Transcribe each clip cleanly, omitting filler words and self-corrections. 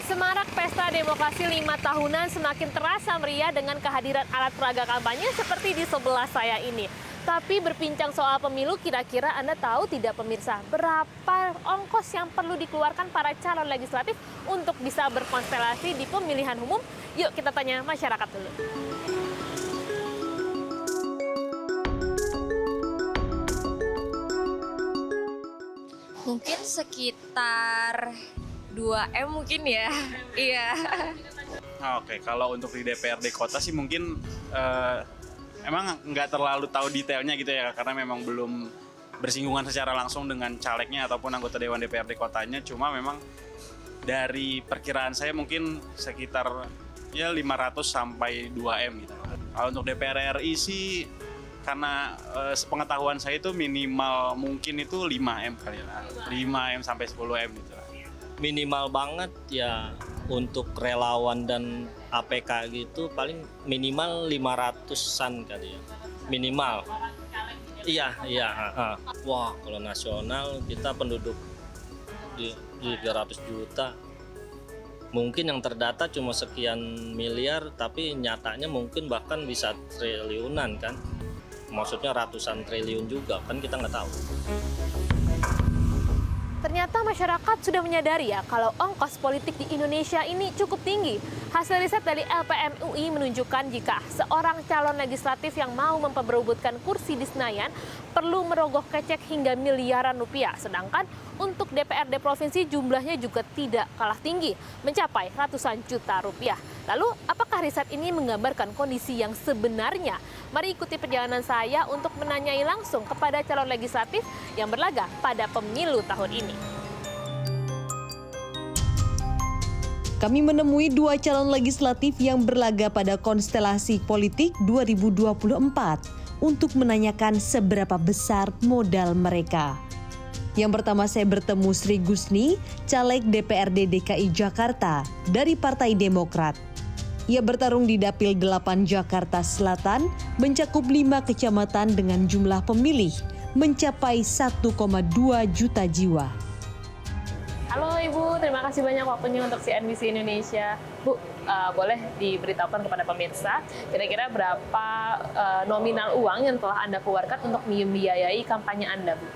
Semarak Pesta Demokrasi 5 tahunan semakin terasa meriah dengan kehadiran alat peraga kampanye seperti di sebelah saya ini. Tapi berbincang soal pemilu, kira-kira Anda tahu tidak pemirsa, berapa ongkos yang perlu dikeluarkan para calon legislatif untuk bisa berkonstelasi di pemilihan umum? Yuk kita tanya masyarakat dulu. Mungkin sekitar 2M mungkin ya. Iya. Oke, kalau untuk di DPRD kota sih mungkin emang nggak terlalu tahu detailnya gitu ya, karena memang belum bersinggungan secara langsung dengan calegnya ataupun anggota Dewan DPRD kotanya. Cuma memang dari perkiraan saya mungkin sekitar ya 500 sampai 2M gitu. Kalau untuk DPR RI sih karena sepengetahuan saya itu minimal mungkin itu 5M kali ya. 5M sampai 10M gitu. Minimal banget ya untuk relawan dan APK gitu paling minimal 500-an kali ya. Minimal. Iya. Wah, kalau nasional kita penduduk di 300 juta. Mungkin yang terdata cuma sekian miliar, tapi nyatanya mungkin bahkan bisa triliunan kan. Maksudnya ratusan triliun juga, kan kita nggak tahu. Ternyata masyarakat sudah menyadari ya kalau ongkos politik di Indonesia ini cukup tinggi. Hasil riset dari LPM UI menunjukkan jika seorang calon legislatif yang mau memperebutkan kursi di Senayan perlu merogoh kocek hingga miliaran rupiah. Sedangkan untuk DPRD provinsi jumlahnya juga tidak kalah tinggi, mencapai ratusan juta rupiah. Lalu apakah riset ini menggambarkan kondisi yang sebenarnya? Mari ikuti perjalanan saya untuk menanyai langsung kepada calon legislatif yang berlaga pada pemilu tahun ini. Kami menemui dua calon legislatif yang berlaga pada konstelasi politik 2024 untuk menanyakan seberapa besar modal mereka. Yang pertama saya bertemu Sri Gusni, caleg DPRD DKI Jakarta dari Partai Demokrat. Ia bertarung di Dapil 8 Jakarta Selatan, mencakup 5 kecamatan dengan jumlah pemilih mencapai 1,2 juta jiwa. Halo Ibu, terima kasih banyak waktunya untuk CNBC Indonesia. Bu, boleh diberitahukan kepada pemirsa, kira-kira berapa nominal uang yang telah Anda keluarkan untuk membiayai kampanye Anda, Bu?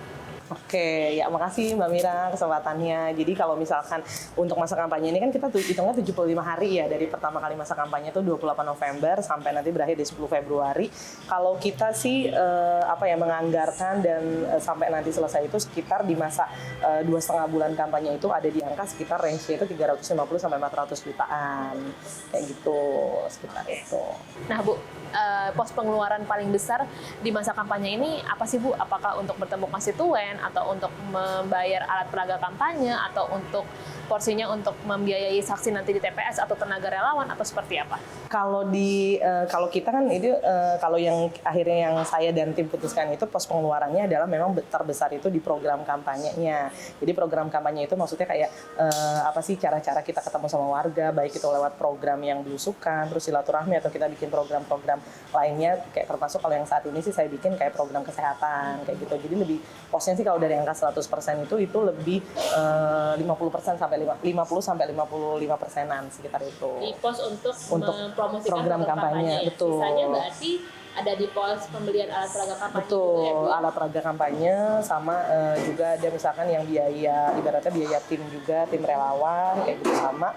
Oke, ya makasih Mbak Mira kesempatannya. Jadi kalau misalkan untuk masa kampanye ini kan kita hitungnya 75 hari ya, dari pertama kali masa kampanye itu 28 November sampai nanti berakhir di 10 Februari. Kalau kita sih menganggarkan dan sampai nanti selesai itu sekitar di masa 2,5 bulan kampanye itu ada di angka sekitar range-nya itu 350 sampai 400 jutaan. Kayak gitu, sekitar itu. Nah Bu, pos pengeluaran paling besar di masa kampanye ini apa sih Bu? Apakah untuk bertemu konstituen, atau untuk membayar alat peraga kampanye, atau untuk porsinya untuk membiayai saksi nanti di TPS atau tenaga relawan, atau seperti apa? Kalau kita kan itu kalau yang akhirnya yang saya dan tim putuskan itu pos pengeluarannya adalah memang terbesar itu di program kampanyenya. Jadi program kampanye itu maksudnya kayak apa sih cara-cara kita ketemu sama warga, baik itu lewat program yang belusukan, terus silaturahmi, atau kita bikin program-program lainnya, kayak termasuk kalau yang saat ini sih saya bikin kayak program kesehatan kayak gitu. Jadi lebih posnya sih kalau dari angka 100% itu lebih 50% sampai 50 sampai 55%-an sekitar itu. Di pos untuk mempromosikan program kampanye, betul. Sisanya berarti ada di pos pembelian alat peraga kampanye. Betul, gitu ya, Bu? alat peraga kampanye sama juga ada misalkan yang biaya, ibaratnya biaya tim juga, tim relawan kayak gitu, sama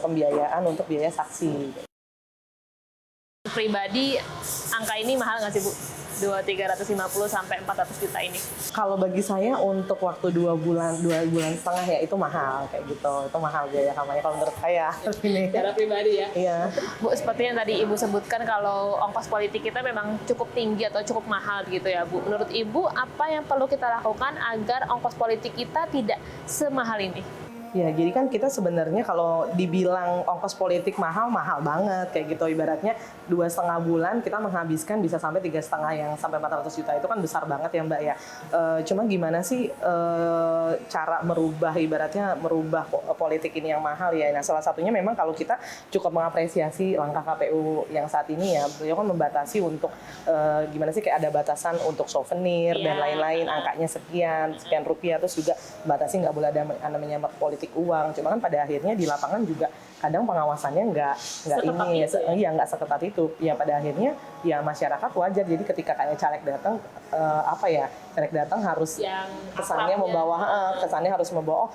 pembiayaan untuk biaya saksi. Pribadi angka ini mahal nggak sih Bu? 350 sampai 400 juta ini. Kalau bagi saya untuk waktu 2 bulan setengah ya itu mahal kayak gitu. Itu mahal biaya kampanye kalau menurut saya. Secara pribadi ya. Iya. Bu, seperti yang tadi Ibu sebutkan kalau ongkos politik kita memang cukup tinggi atau cukup mahal gitu ya Bu. Menurut Ibu apa yang perlu kita lakukan agar ongkos politik kita tidak semahal ini? Ya, jadi kan kita sebenarnya kalau dibilang ongkos politik mahal banget kayak gitu. Ibaratnya 2,5 bulan kita menghabiskan bisa sampai 3,5 yang sampai 400 juta itu kan besar banget ya Mbak ya. Cuma gimana sih cara ibaratnya merubah politik ini yang mahal ya. Nah salah satunya memang kalau kita cukup mengapresiasi langkah KPU yang saat ini ya. Beliau kan membatasi untuk gimana sih kayak ada batasan untuk souvenir dan lain-lain, angkanya sekian rupiah, terus juga batasi nggak boleh ada namanya politik politik uang. Cuma kan pada akhirnya di lapangan juga kadang pengawasannya nggak Seketat ini, itu ya? iya nggak seketat itu. Ya pada akhirnya ya masyarakat wajar. Jadi ketika kayak caleg datang, caleg datang harus Yang kesannya harus membawa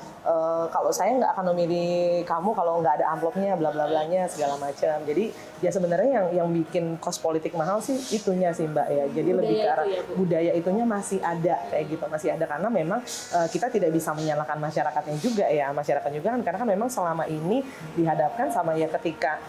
kalau saya nggak akan memilih kamu kalau nggak ada amplopnya bla bla blanya segala macam. Jadi ya sebenarnya yang bikin kos politik mahal sih itunya sih Mbak ya. Jadi lebih ke arah budaya itunya masih ada kayak gitu, masih ada karena memang kita tidak bisa menyalahkan masyarakatnya juga ya. Masyarakat juga kan karena kan memang selama ini dihadapkan sama ya ketika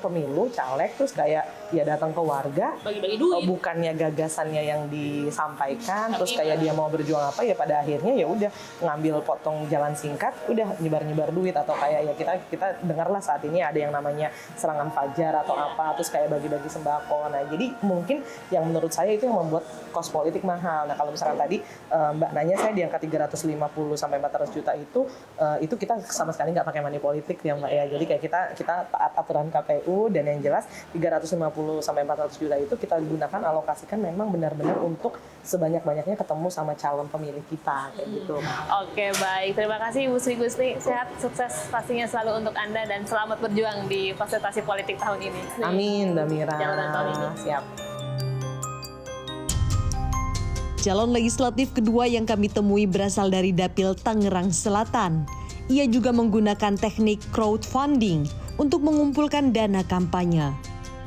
pemilu caleg terus kayak ya datang ke warga Bagi-bagi duit. bukannya gagasannya yang disampaikan terus kayak dia mau berjuang apa ya pada akhirnya ya udah ngambil potong jalan singkat udah nyebar duit atau kayak ya kita dengarlah saat ini ada yang namanya serangan fajar atau apa terus kayak bagi-bagi sembako. Nah jadi mungkin yang menurut saya itu yang membuat kos politik mahal. Nah kalau misalkan tadi Mbak nanya saya di angka 350 sampai 400 juta itu kita sama sekali nggak pakai money politik ya Mbak ya. Jadi kayak kita taat aturan KPU dan yang jelas 350 sampai 400 juta itu kita gunakan alokasikan memang benar-benar untuk sebanyak-banyaknya ketemu sama calon pemilih kita kayak gitu. Oke, baik. Terima kasih Ibu Sri Gusti. Sehat, sukses pastinya selalu untuk Anda dan selamat berjuang di konsultasi politik tahun ini. Amin, Mbak Mira. Jalanan tahun ini. Siap. Calon legislatif kedua yang kami temui berasal dari Dapil Tangerang Selatan. Ia juga menggunakan teknik crowdfunding untuk mengumpulkan dana kampanye.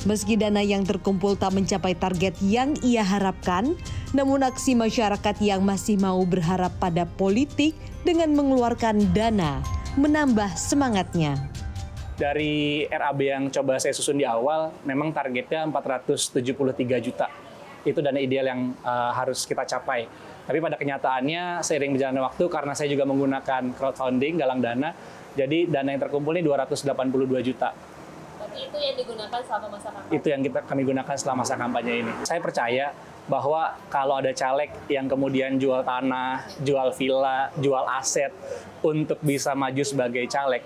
Meski dana yang terkumpul tak mencapai target yang ia harapkan, namun aksi masyarakat yang masih mau berharap pada politik dengan mengeluarkan dana menambah semangatnya. Dari RAB yang coba saya susun di awal, memang targetnya 473 juta. Itu dana ideal yang harus kita capai. Tapi pada kenyataannya, seiring berjalannya waktu, karena saya juga menggunakan crowdfunding, galang dana, jadi dana yang terkumpul ini 282 juta. Tapi itu yang digunakan selama masa kampanye? Itu yang kami gunakan selama masa kampanye ini. Saya percaya bahwa kalau ada caleg yang kemudian jual tanah, jual villa, jual aset untuk bisa maju sebagai caleg,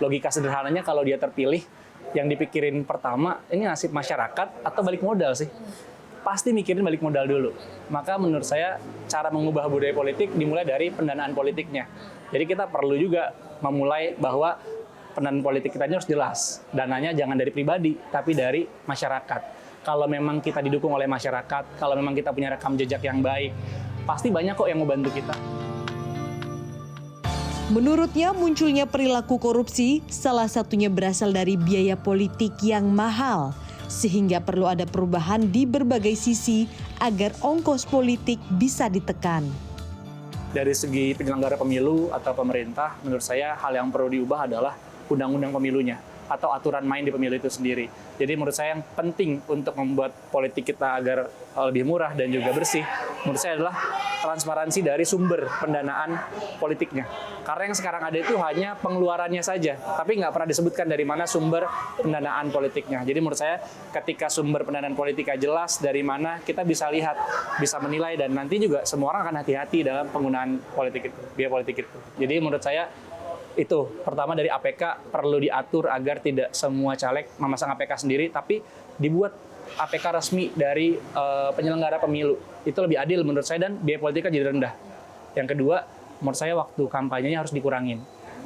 logika sederhananya kalau dia terpilih, yang dipikirin pertama, ini nasib masyarakat atau balik modal sih? Pasti mikirin balik modal dulu. Maka menurut saya cara mengubah budaya politik dimulai dari pendanaan politiknya. Jadi kita perlu juga memulai bahwa pendanaan politik kita harus jelas. Dananya jangan dari pribadi, tapi dari masyarakat. Kalau memang kita didukung oleh masyarakat, kalau memang kita punya rekam jejak yang baik, pasti banyak kok yang mau bantu kita. Menurutnya munculnya perilaku korupsi salah satunya berasal dari biaya politik yang mahal. Sehingga perlu ada perubahan di berbagai sisi agar ongkos politik bisa ditekan. Dari segi penyelenggara pemilu atau pemerintah, menurut saya hal yang perlu diubah adalah undang-undang pemilunya atau aturan main di pemilu itu sendiri. Jadi menurut saya yang penting untuk membuat politik kita agar lebih murah dan juga bersih, menurut saya adalah transparansi dari sumber pendanaan politiknya. Karena yang sekarang ada itu hanya pengeluarannya saja, tapi nggak pernah disebutkan dari mana sumber pendanaan politiknya. Jadi menurut saya ketika sumber pendanaan politiknya jelas dari mana, kita bisa lihat, bisa menilai, dan nanti juga semua orang akan hati-hati dalam penggunaan politik itu, biaya politik itu. Jadi menurut saya itu pertama dari APK perlu diatur agar tidak semua caleg memasang APK sendiri, tapi dibuat APK resmi dari penyelenggara pemilu. Itu lebih adil menurut saya dan biaya politiknya jadi rendah. Yang kedua, menurut saya waktu kampanyenya harus dikurangin.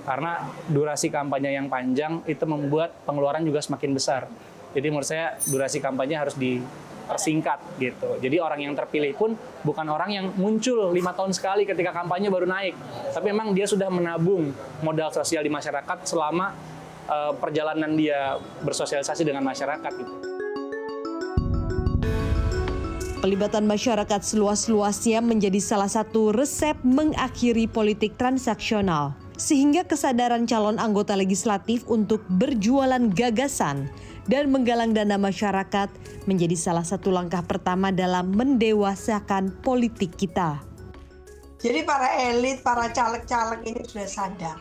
Karena durasi kampanye yang panjang itu membuat pengeluaran juga semakin besar. Jadi menurut saya durasi kampanye harus dipersingkat gitu. Jadi orang yang terpilih pun bukan orang yang muncul 5 tahun sekali ketika kampanye baru naik. Tapi memang dia sudah menabung modal sosial di masyarakat selama perjalanan dia bersosialisasi dengan masyarakat gitu. Pelibatan masyarakat seluas-luasnya menjadi salah satu resep mengakhiri politik transaksional. Sehingga kesadaran calon anggota legislatif untuk berjualan gagasan dan menggalang dana masyarakat menjadi salah satu langkah pertama dalam mendewasakan politik kita. Jadi para elit, para caleg-caleg ini sudah sadar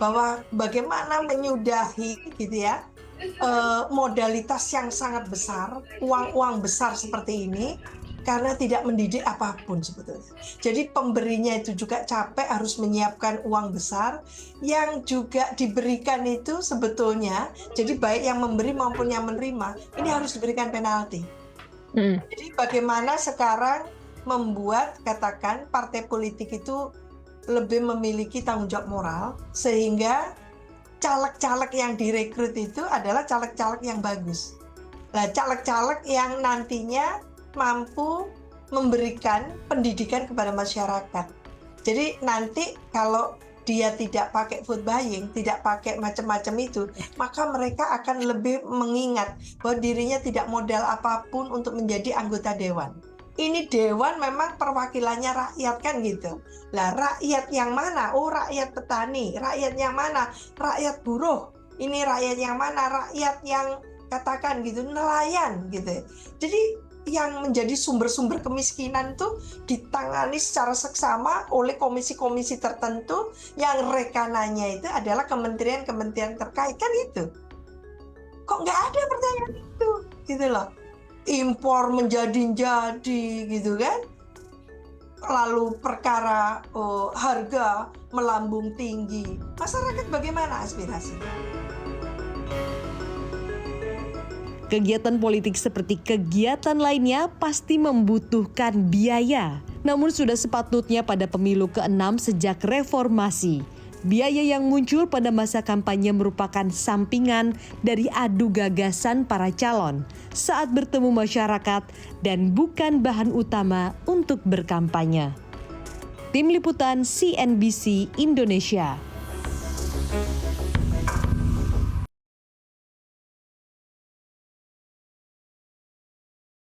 bahwa bagaimana menyudahi gitu ya modalitas yang sangat besar, uang-uang besar seperti ini, karena tidak mendidik apapun sebetulnya. Jadi pemberinya itu juga capek harus menyiapkan uang besar yang juga diberikan itu sebetulnya, jadi baik yang memberi maupun yang menerima, ini harus diberikan penalti. Jadi bagaimana sekarang membuat katakan partai politik itu lebih memiliki tanggung jawab moral, sehingga caleg-caleg yang direkrut itu adalah caleg-caleg yang bagus. Nah, caleg-caleg yang nantinya mampu memberikan pendidikan kepada masyarakat. Jadi nanti kalau dia tidak pakai vote buying, tidak pakai macam-macam itu, maka mereka akan lebih mengingat bahwa dirinya tidak modal apapun untuk menjadi anggota dewan. Ini dewan memang perwakilannya rakyat kan gitu. Lah rakyat yang mana? Oh, rakyat petani. Rakyat yang mana? Rakyat buruh. Ini rakyat yang mana? Rakyat yang katakan gitu nelayan gitu. Jadi yang menjadi sumber-sumber kemiskinan itu ditangani secara seksama oleh komisi-komisi tertentu yang rekananya itu adalah kementerian-kementerian terkait kan itu. Kok nggak ada pertanyaan itu gitu loh. Impor menjadi-jadi gitu kan. Lalu perkara harga melambung tinggi. Masyarakat bagaimana aspirasinya? Kegiatan politik seperti kegiatan lainnya pasti membutuhkan biaya. Namun sudah sepatutnya pada pemilu ke-6 sejak reformasi, biaya yang muncul pada masa kampanye merupakan sampingan dari adu gagasan para calon saat bertemu masyarakat dan bukan bahan utama untuk berkampanye. Tim Liputan CNBC Indonesia.